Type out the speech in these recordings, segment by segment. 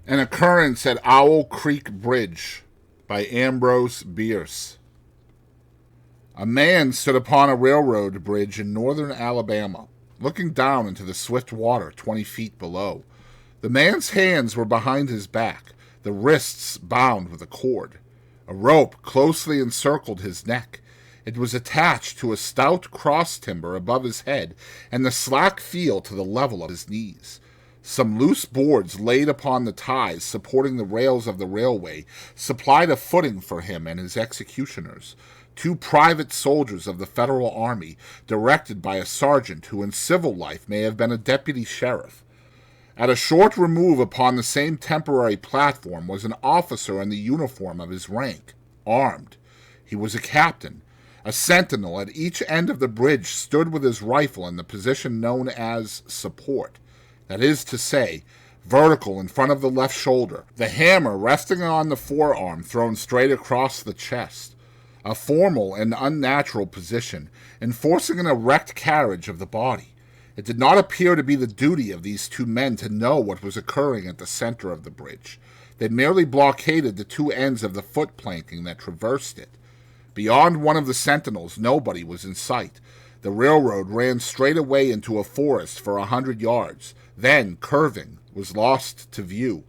An Occurrence at Owl Creek Bridge by Ambrose Bierce. A man stood upon a railroad bridge in northern Alabama, looking down into the swift water 20 feet below. The man's hands were behind his back, the wrists bound with a cord. A rope closely encircled his neck. It was attached to a stout cross timber above his head, and the slack fell to the level of his knees. Some loose boards laid upon the ties supporting the rails of the railway supplied a footing for him and his executioners, 2 private soldiers of the Federal Army, directed by a sergeant who in civil life may have been a deputy sheriff. At a short remove upon the same temporary platform was an officer in the uniform of his rank, armed. He was a captain. A sentinel at each end of the bridge stood with his rifle in the position known as support. That is to say, vertical in front of the left shoulder, the hammer resting on the forearm thrown straight across the chest. A formal and unnatural position, enforcing an erect carriage of the body. It did not appear to be the duty of these 2 men to know what was occurring at the center of the bridge. They merely blockaded the 2 ends of the foot planking that traversed it. Beyond one of the sentinels, nobody was in sight. The railroad ran straight away into a forest for 100 yards, then, curving, was lost to view.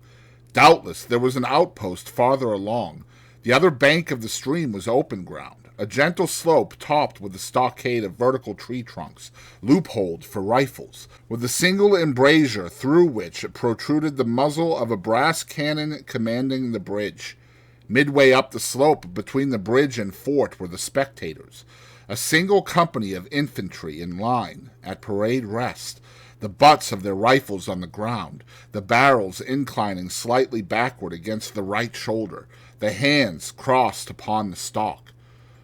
Doubtless there was an outpost farther along. The other bank of the stream was open ground, a gentle slope topped with a stockade of vertical tree trunks, loopholed for rifles, with a single embrasure through which protruded the muzzle of a brass cannon commanding the bridge. Midway up the slope between the bridge and fort were the spectators, a single company of infantry in line, at parade rest, the butts of their rifles on the ground, the barrels inclining slightly backward against the right shoulder, the hands crossed upon the stock.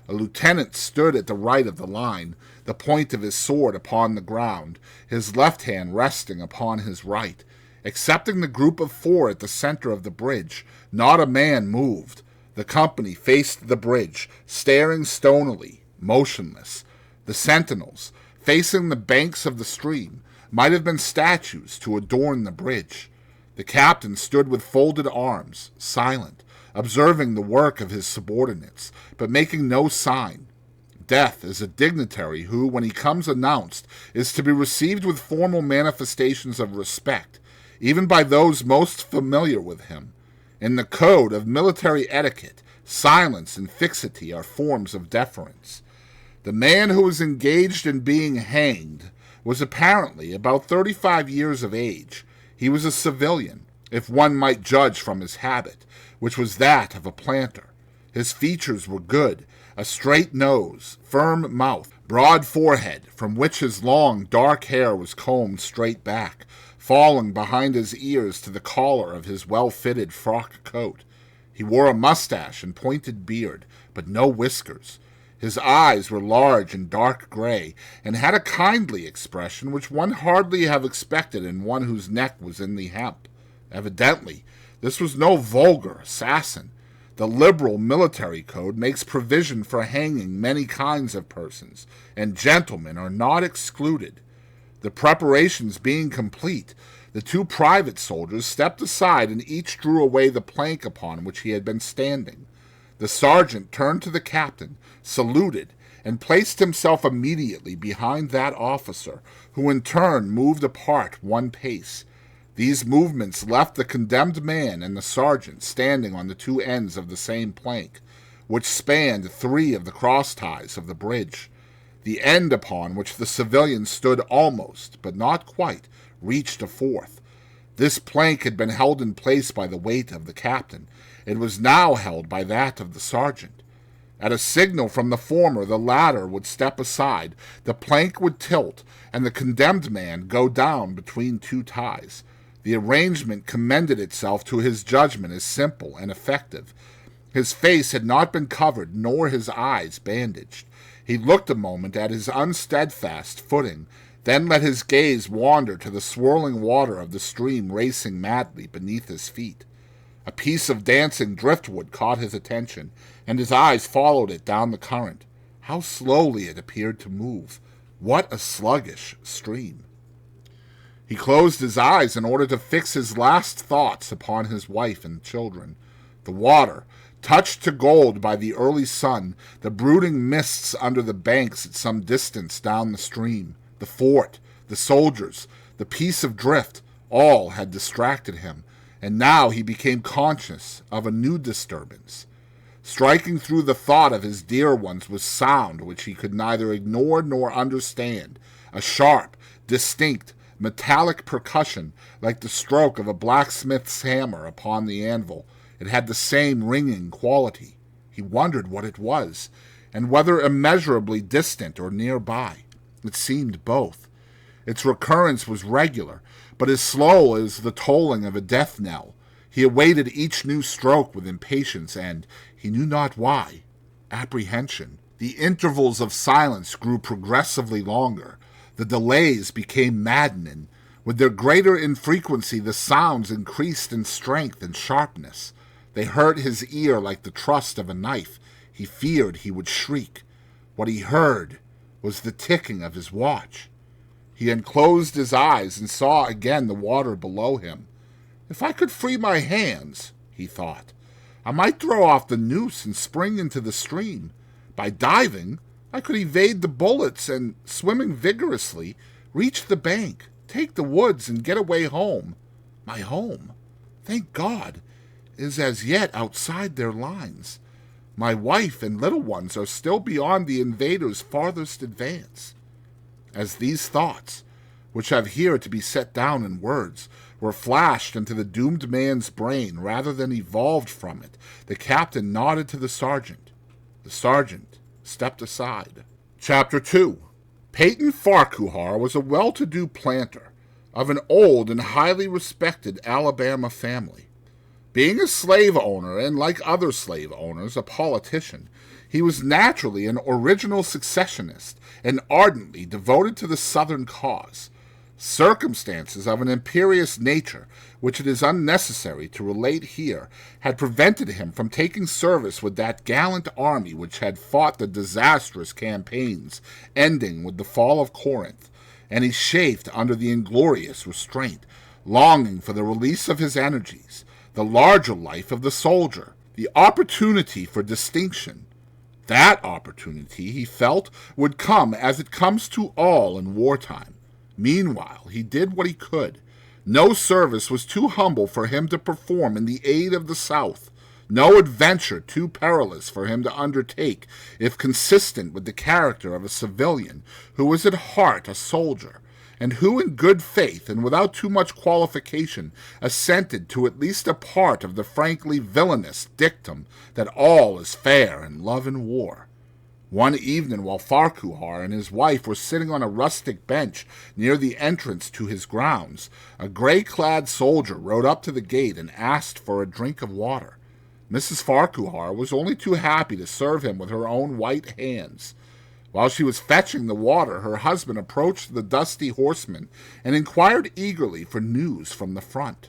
A lieutenant stood at the right of the line, the point of his sword upon the ground, his left hand resting upon his right. Excepting the group of 4 at the center of the bridge, not a man moved. The company faced the bridge, staring stonily, motionless. The sentinels, facing the banks of the stream, might have been statues to adorn the bridge. The captain stood with folded arms, silent, observing the work of his subordinates, but making no sign. Death is a dignitary who, when he comes announced, is to be received with formal manifestations of respect, even by those most familiar with him. In the code of military etiquette, silence and fixity are forms of deference. The man who was engaged in being hanged was apparently about 35 years of age. He was a civilian, if one might judge from his habit, which was that of a planter. His features were good, a straight nose, firm mouth, broad forehead, from which his long, dark hair was combed straight back, falling behind his ears to the collar of his well-fitted frock coat. He wore a mustache and pointed beard, but no whiskers. His eyes were large and dark gray, and had a kindly expression which one hardly have expected in one whose neck was in the hemp. Evidently, this was no vulgar assassin. The liberal military code makes provision for hanging many kinds of persons, and gentlemen are not excluded. The preparations being complete, the 2 private soldiers stepped aside and each drew away the plank upon which he had been standing. The sergeant turned to the captain, saluted, and placed himself immediately behind that officer, who in turn moved apart 1 pace. These movements left the condemned man and the sergeant standing on the 2 ends of the same plank, which spanned 3 of the cross ties of the bridge. The end upon which the civilian stood almost, but not quite, reached a 4th. This plank had been held in place by the weight of the captain. It was now held by that of the sergeant. At a signal from the former, the latter would step aside, the plank would tilt, and the condemned man go down between 2 ties. The arrangement commended itself to his judgment as simple and effective. His face had not been covered, nor his eyes bandaged. He looked a moment at his unsteadfast footing, then let his gaze wander to the swirling water of the stream racing madly beneath his feet. A piece of dancing driftwood caught his attention, and his eyes followed it down the current. How slowly it appeared to move! What a sluggish stream! He closed his eyes in order to fix his last thoughts upon his wife and children. The water, touched to gold by the early sun, the brooding mists under the banks at some distance down the stream, the fort, the soldiers, the piece of drift, all had distracted him, and now he became conscious of a new disturbance. Striking through the thought of his dear ones was sound which he could neither ignore nor understand, a sharp, distinct, metallic percussion like the stroke of a blacksmith's hammer upon the anvil. It had the same ringing quality. He wondered what it was, and whether immeasurably distant or nearby. It seemed both. Its recurrence was regular, but as slow as the tolling of a death knell. He awaited each new stroke with impatience and, he knew not why, apprehension. The intervals of silence grew progressively longer. The delays became maddening. With their greater infrequency, the sounds increased in strength and sharpness. They hurt his ear like the thrust of a knife. He feared he would shriek. What he heard was the ticking of his watch. He unclosed his eyes and saw again the water below him. If I could free my hands, he thought, I might throw off the noose and spring into the stream. By diving, I could evade the bullets and, swimming vigorously, reach the bank, take the woods, and get away home. My home, thank God, is as yet outside their lines. My wife and little ones are still beyond the invaders' farthest advance. As these thoughts, which have here to be set down in words, were flashed into the doomed man's brain rather than evolved from it, the captain nodded to the sergeant. The sergeant stepped aside. Chapter 2. Peyton Farquhar was a well-to-do planter of an old and highly respected Alabama family. Being a slave owner and, like other slave owners, a politician, he was naturally an original secessionist and ardently devoted to the Southern cause. Circumstances of an imperious nature, which it is unnecessary to relate here, had prevented him from taking service with that gallant army which had fought the disastrous campaigns ending with the fall of Corinth, and he chafed under the inglorious restraint, longing for the release of his energies, the larger life of the soldier, the opportunity for distinction. That opportunity, he felt, would come as it comes to all in wartime. Meanwhile, he did what he could. No service was too humble for him to perform in the aid of the South, no adventure too perilous for him to undertake, if consistent with the character of a civilian who was at heart a soldier, and who in good faith and without too much qualification assented to at least a part of the frankly villainous dictum that all is fair in love and war. One evening, while Farquhar and his wife were sitting on a rustic bench near the entrance to his grounds, a gray-clad soldier rode up to the gate and asked for a drink of water. Mrs. Farquhar was only too happy to serve him with her own white hands. While she was fetching the water, her husband approached the dusty horseman and inquired eagerly for news from the front.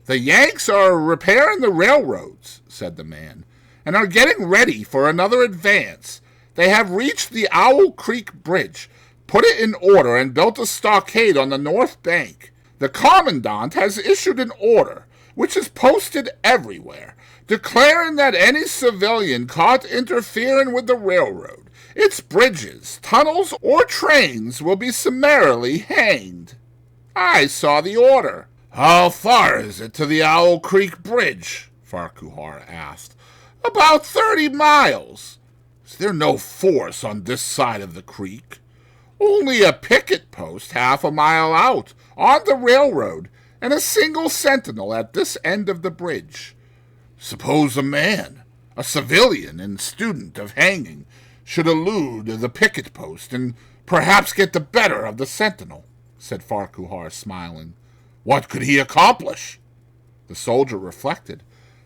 "The Yanks are repairing the railroads," said the man, "and are getting ready for another advance. They have reached the Owl Creek Bridge, put it in order, and built a stockade on the north bank. The commandant has issued an order, which is posted everywhere, declaring that any civilian caught interfering with the railroad, its bridges, tunnels, or trains will be summarily hanged." I saw the order. "How far is it to the Owl Creek Bridge?" Farquhar asked. "About 30 miles. Is there no force on this side of the creek?" "Only a picket post half a mile out, on the railroad, and a single sentinel at this end of the bridge." "Suppose a man, a civilian and student of hanging, should elude the picket post and perhaps get the better of the sentinel," said Farquhar, smiling. "What could he accomplish?" The soldier reflected.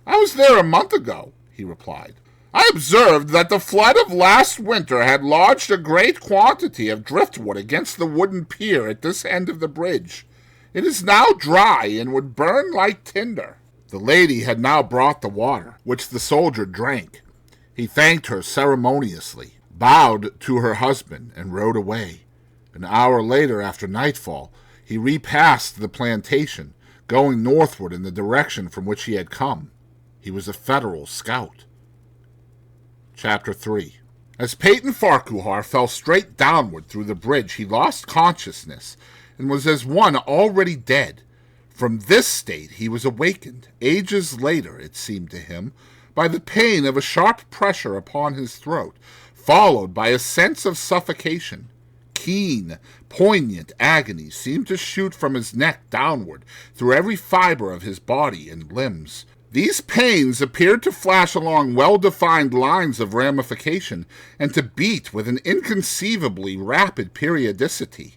"I was there a month ago," he replied. "I observed that the flood of last winter had lodged a great quantity of driftwood against the wooden pier at this end of the bridge. It is now dry and would burn like tinder." The lady had now brought the water, which the soldier drank. He thanked her ceremoniously, bowed to her husband, and rode away. An hour later, after nightfall, He repassed the plantation, going northward in the direction from which he had come. He was a Federal scout. Chapter 3. As Peyton Farquhar fell straight downward through the bridge, he lost consciousness and was as one already dead. From this state he was awakened, ages later, it seemed to him, by the pain of a sharp pressure upon his throat, followed by a sense of suffocation. Keen, poignant agony seemed to shoot from his neck downward through every fiber of his body and limbs. These pains appeared to flash along well-defined lines of ramification and to beat with an inconceivably rapid periodicity.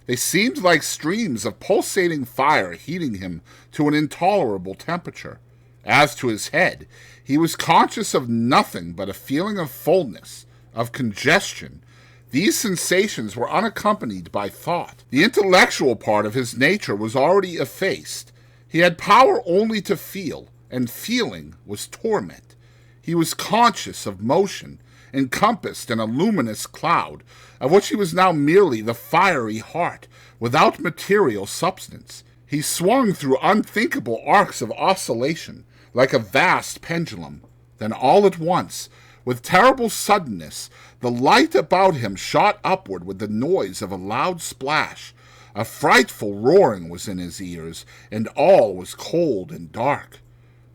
They seemed like streams of pulsating fire heating him to an intolerable temperature. As to his head, he was conscious of nothing but a feeling of fullness, of congestion. These sensations were unaccompanied by thought. The intellectual part of his nature was already effaced. He had power only to feel, and feeling was torment. He was conscious of motion, encompassed in a luminous cloud, of which he was now merely the fiery heart, without material substance. He swung through unthinkable arcs of oscillation, like a vast pendulum. Then all at once, with terrible suddenness, the light about him shot upward with the noise of a loud splash. A frightful roaring was in his ears, and all was cold and dark.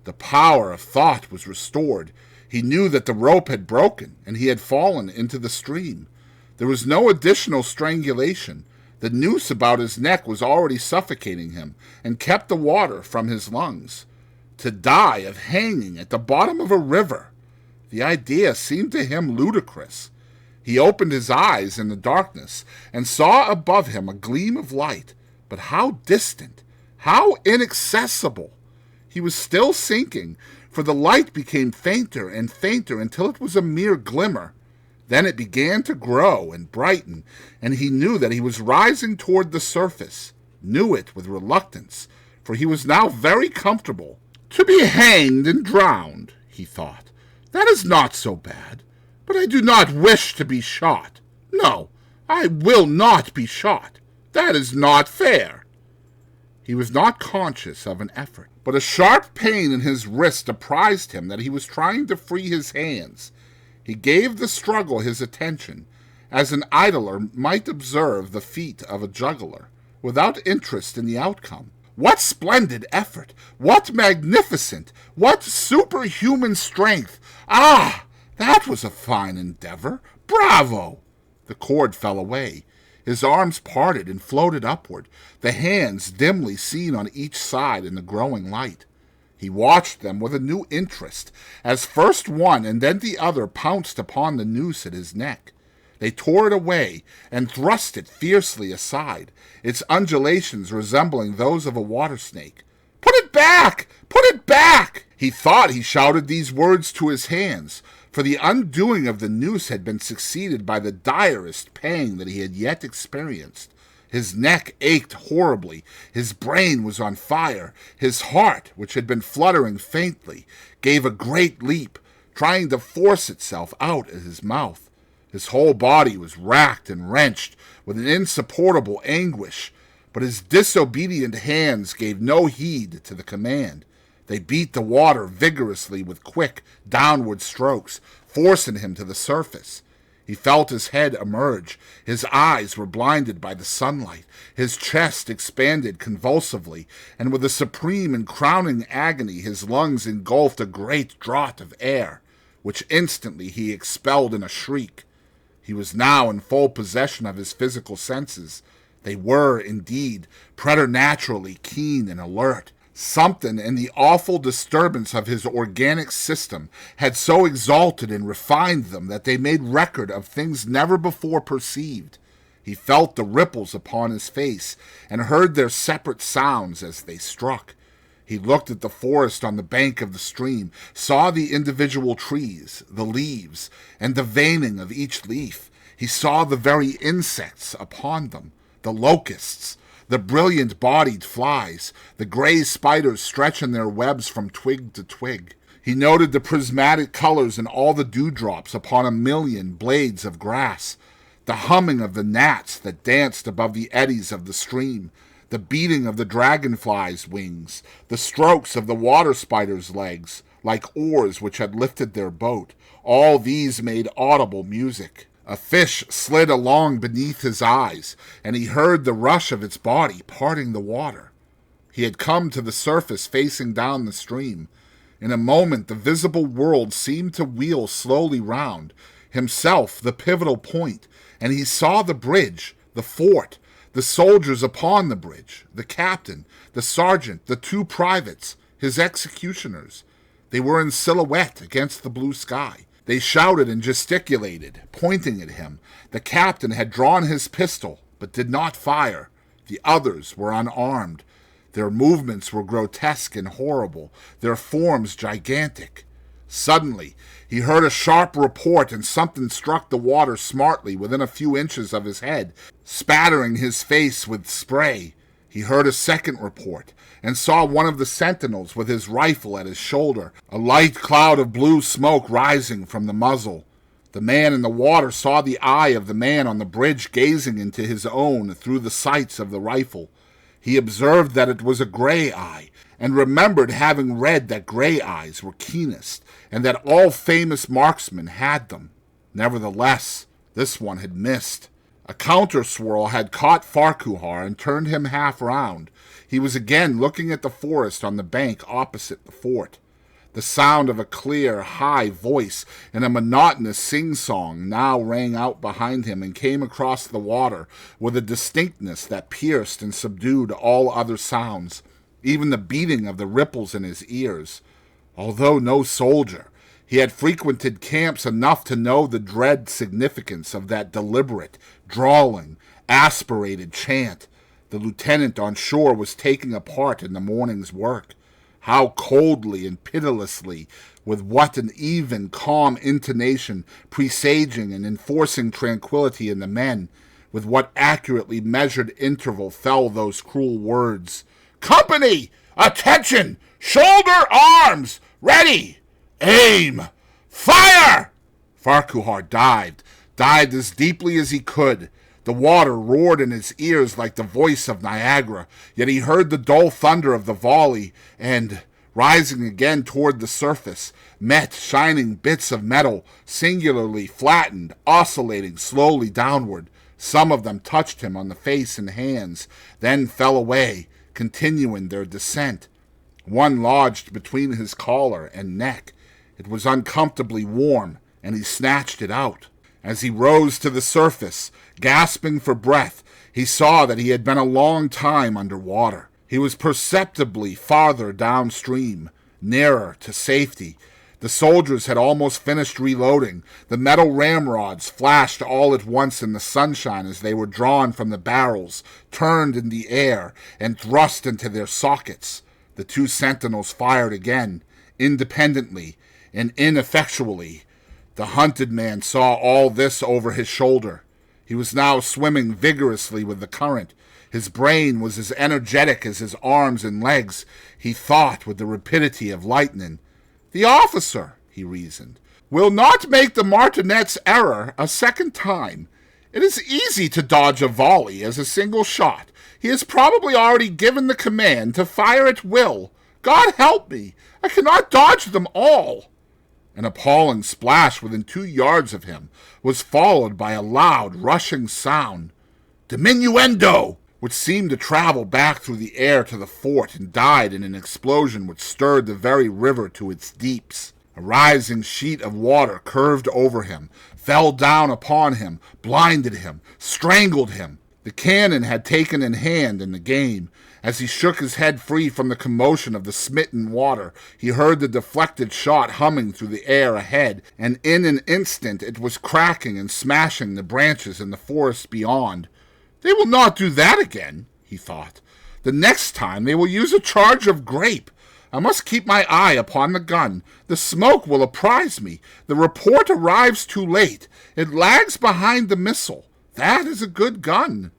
The power of thought was restored. He knew that the rope had broken, and he had fallen into the stream. There was no additional strangulation. The noose about his neck was already suffocating him, and kept the water from his lungs. To die of hanging at the bottom of a river! The idea seemed to him ludicrous. He opened his eyes in the darkness, and saw above him a gleam of light, but how distant, how inaccessible! He was still sinking, for the light became fainter and fainter until it was a mere glimmer. Then it began to grow and brighten, and he knew that he was rising toward the surface, knew it with reluctance, for he was now very comfortable. To be hanged and drowned, he thought, that is not so bad, but I do not wish to be shot. No, I will not be shot. That is not fair. He was not conscious of an effort, but a sharp pain in his wrist apprised him that he was trying to free his hands. He gave the struggle his attention, as an idler might observe the feat of a juggler, without interest in the outcome. What splendid effort! What magnificent! What superhuman strength! Ah! That was a fine endeavor! Bravo! The cord fell away. His arms parted and floated upward, the hands dimly seen on each side in the growing light. He watched them with a new interest, as first one and then the other pounced upon the noose at his neck. They tore it away and thrust it fiercely aside, its undulations resembling those of a water snake. "Put it back! Put it back!" He thought he shouted these words to his hands, for the undoing of the noose had been succeeded by the direst pang that he had yet experienced. His neck ached horribly, his brain was on fire, his heart, which had been fluttering faintly, gave a great leap, trying to force itself out at his mouth. His whole body was racked and wrenched with an insupportable anguish, but his disobedient hands gave no heed to the command. They beat the water vigorously with quick, downward strokes, forcing him to the surface. He felt his head emerge. His eyes were blinded by the sunlight. His chest expanded convulsively, and with a supreme and crowning agony his lungs engulfed a great draught of air, which instantly he expelled in a shriek. He was now in full possession of his physical senses. They were, indeed, preternaturally keen and alert. Something in the awful disturbance of his organic system had so exalted and refined them that they made record of things never before perceived. He felt the ripples upon his face and heard their separate sounds as they struck. He looked at the forest on the bank of the stream, saw the individual trees, the leaves, and the veining of each leaf. He saw the very insects upon them, the locusts, the brilliant-bodied flies, the gray spiders stretching their webs from twig to twig. He noted the prismatic colors in all the dewdrops upon a million blades of grass, the humming of the gnats that danced above the eddies of the stream, the beating of the dragonfly's wings, the strokes of the water spider's legs, like oars which had lifted their boat. All these made audible music. A fish slid along beneath his eyes, and he heard the rush of its body parting the water. He had come to the surface facing down the stream. In a moment the visible world seemed to wheel slowly round, himself the pivotal point, and he saw the bridge, the fort, the soldiers upon the bridge, the captain, the sergeant, the two privates, his executioners. They were in silhouette against the blue sky. They shouted and gesticulated, pointing at him. The captain had drawn his pistol, but did not fire. The others were unarmed. Their movements were grotesque and horrible, their forms gigantic. Suddenly, he heard a sharp report, and something struck the water smartly within a few inches of his head, spattering his face with spray. He heard a second report, and saw one of the sentinels with his rifle at his shoulder, a light cloud of blue smoke rising from the muzzle. The man in the water saw the eye of the man on the bridge gazing into his own through the sights of the rifle. He observed that it was a gray eye, and remembered having read that gray eyes were keenest, and that all famous marksmen had them. Nevertheless, this one had missed. A counter-swirl had caught Farquhar and turned him half round. He was again looking at the forest on the bank opposite the fort. The sound of a clear, high voice in a monotonous sing-song now rang out behind him and came across the water with a distinctness that pierced and subdued all other sounds, even the beating of the ripples in his ears. Although no soldier, he had frequented camps enough to know the dread significance of that deliberate, drawling, aspirated chant. The lieutenant on shore was taking a part in the morning's work. How coldly and pitilessly, with what an even, calm intonation, presaging and enforcing tranquility in the men, with what accurately measured interval fell those cruel words. "Company! Attention! Shoulder arms! Ready! Aim! Fire!" Farquhar dived as deeply as he could. The water roared in his ears like the voice of Niagara, yet he heard the dull thunder of the volley, and, rising again toward the surface, met shining bits of metal, singularly flattened, oscillating slowly downward. Some of them touched him on the face and hands, then fell away, continuing their descent. One lodged between his collar and neck. It was uncomfortably warm, and he snatched it out. As he rose to the surface, gasping for breath, he saw that he had been a long time under water. He was perceptibly farther downstream, nearer to safety. The soldiers had almost finished reloading. The metal ramrods flashed all at once in the sunshine as they were drawn from the barrels, turned in the air, and thrust into their sockets. The two sentinels fired again, independently and ineffectually. The hunted man saw all this over his shoulder. He was now swimming vigorously with the current. His brain was as energetic as his arms and legs. He thought with the rapidity of lightning. "The officer," he reasoned, "will not make the martinet's error a second time. It is easy to dodge a volley as a single shot. He has probably already given the command to fire at will. God help me! I cannot dodge them all." An appalling splash within 2 yards of him was followed by a loud, rushing sound, diminuendo, which seemed to travel back through the air to the fort and died in an explosion which stirred the very river to its deeps. A rising sheet of water curved over him, fell down upon him, blinded him, strangled him. The cannon had taken in hand in the game. As he shook his head free from the commotion of the smitten water, he heard the deflected shot humming through the air ahead, and in an instant it was cracking and smashing the branches in the forest beyond. "They will not do that again," he thought. "The next time they will use a charge of grape. I must keep my eye upon the gun. The smoke will apprise me. The report arrives too late. It lags behind the missile. That is a good gun."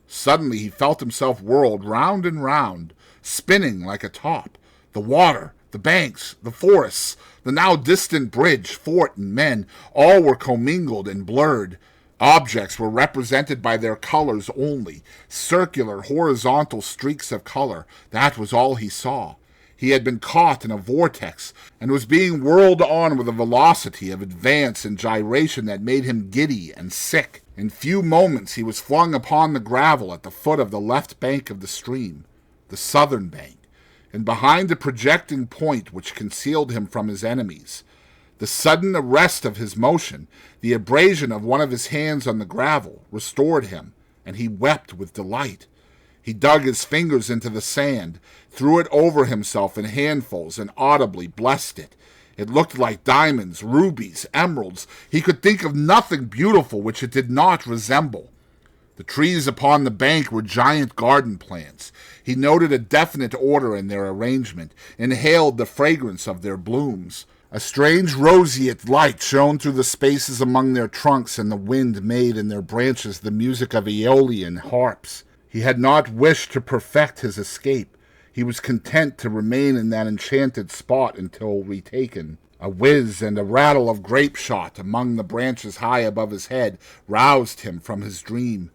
Suddenly he felt himself whirled round and round, spinning like a top. The water, the banks, the forests, the now distant bridge, fort, and men, all were commingled and blurred. Objects were represented by their colors only, circular, horizontal streaks of color. That was all he saw. He had been caught in a vortex and was being whirled on with a velocity of advance and gyration that made him giddy and sick. In few moments he was flung upon the gravel at the foot of the left bank of the stream, the southern bank, and behind a projecting point which concealed him from his enemies. The sudden arrest of his motion, the abrasion of one of his hands on the gravel, restored him, and he wept with delight. He dug his fingers into the sand, threw it over himself in handfuls, and audibly blessed it. It looked like diamonds, rubies, emeralds. He could think of nothing beautiful which it did not resemble. The trees upon the bank were giant garden plants. He noted a definite order in their arrangement, inhaled the fragrance of their blooms. A strange roseate light shone through the spaces among their trunks, and the wind made in their branches the music of Aeolian harps. He had not wished to perfect his escape. He was content to remain in that enchanted spot until retaken. A whiz and a rattle of grape shot among the branches high above his head roused him from his dream.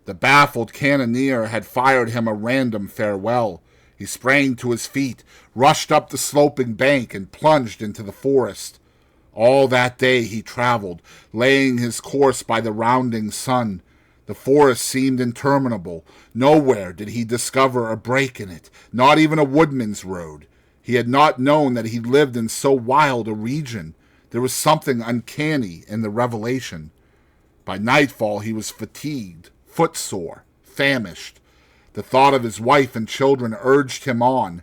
The baffled cannoneer had fired him a random farewell. He sprang to his feet, rushed up the sloping bank, and plunged into the forest. All that day he traveled, laying his course by the rounding sun. The forest seemed interminable. Nowhere did he discover a break in it, not even a woodman's road. He had not known that he lived in so wild a region. There was something uncanny in the revelation. By nightfall he was fatigued, footsore, famished. The thought of his wife and children urged him on.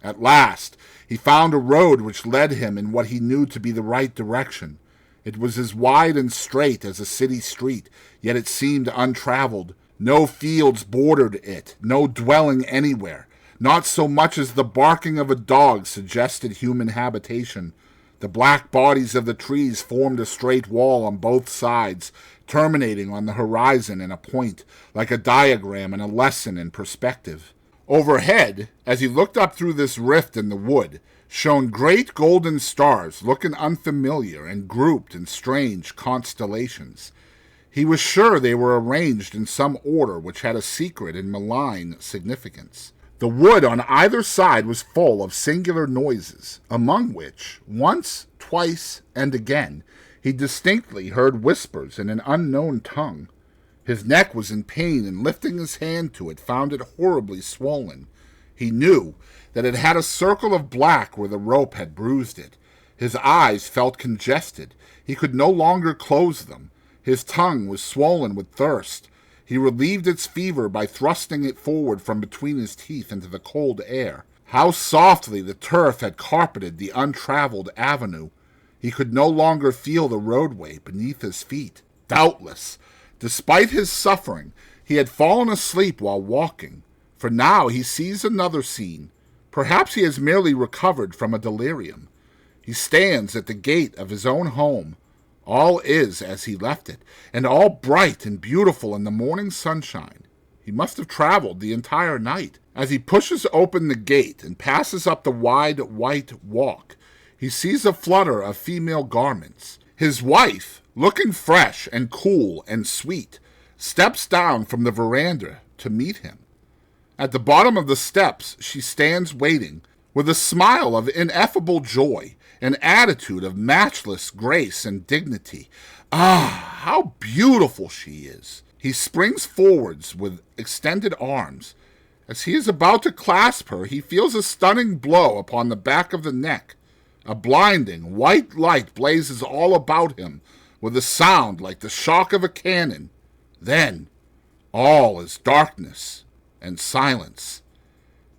At last, he found a road which led him in what he knew to be the right direction. It was as wide and straight as a city street, yet it seemed untraveled. No fields bordered it, no dwelling anywhere. Not so much as the barking of a dog suggested human habitation. The black bodies of the trees formed a straight wall on both sides, terminating on the horizon in a point, like a diagram and a lesson in perspective. Overhead, as he looked up through this rift in the wood, shone great golden stars looking unfamiliar and grouped in strange constellations. He was sure they were arranged in some order which had a secret and malign significance. The wood on either side was full of singular noises, among which, once, twice, and again, he distinctly heard whispers in an unknown tongue. His neck was in pain, and lifting his hand to it, found it horribly swollen. He knew that it had a circle of black where the rope had bruised it. His eyes felt congested. He could no longer close them. His tongue was swollen with thirst. He relieved its fever by thrusting it forward from between his teeth into the cold air. How softly the turf had carpeted the untraveled avenue. He could no longer feel the roadway beneath his feet. Doubtless, despite his suffering, he had fallen asleep while walking, for now he sees another scene. Perhaps he has merely recovered from a delirium. He stands at the gate of his own home. All is as he left it, and all bright and beautiful in the morning sunshine. He must have traveled the entire night. As he pushes open the gate and passes up the wide white walk, he sees a flutter of female garments. His wife, looking fresh and cool and sweet, steps down from the veranda to meet him. At the bottom of the steps she stands waiting, with a smile of ineffable joy, an attitude of matchless grace and dignity. Ah, how beautiful she is! He springs forwards with extended arms. As he is about to clasp her, he feels a stunning blow upon the back of the neck. A blinding white light blazes all about him, with a sound like the shock of a cannon. Then all is darkness and silence.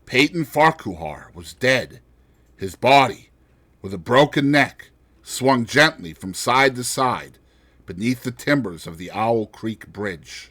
Peyton Farquhar was dead. His body, with a broken neck, swung gently from side to side beneath the timbers of the Owl Creek Bridge.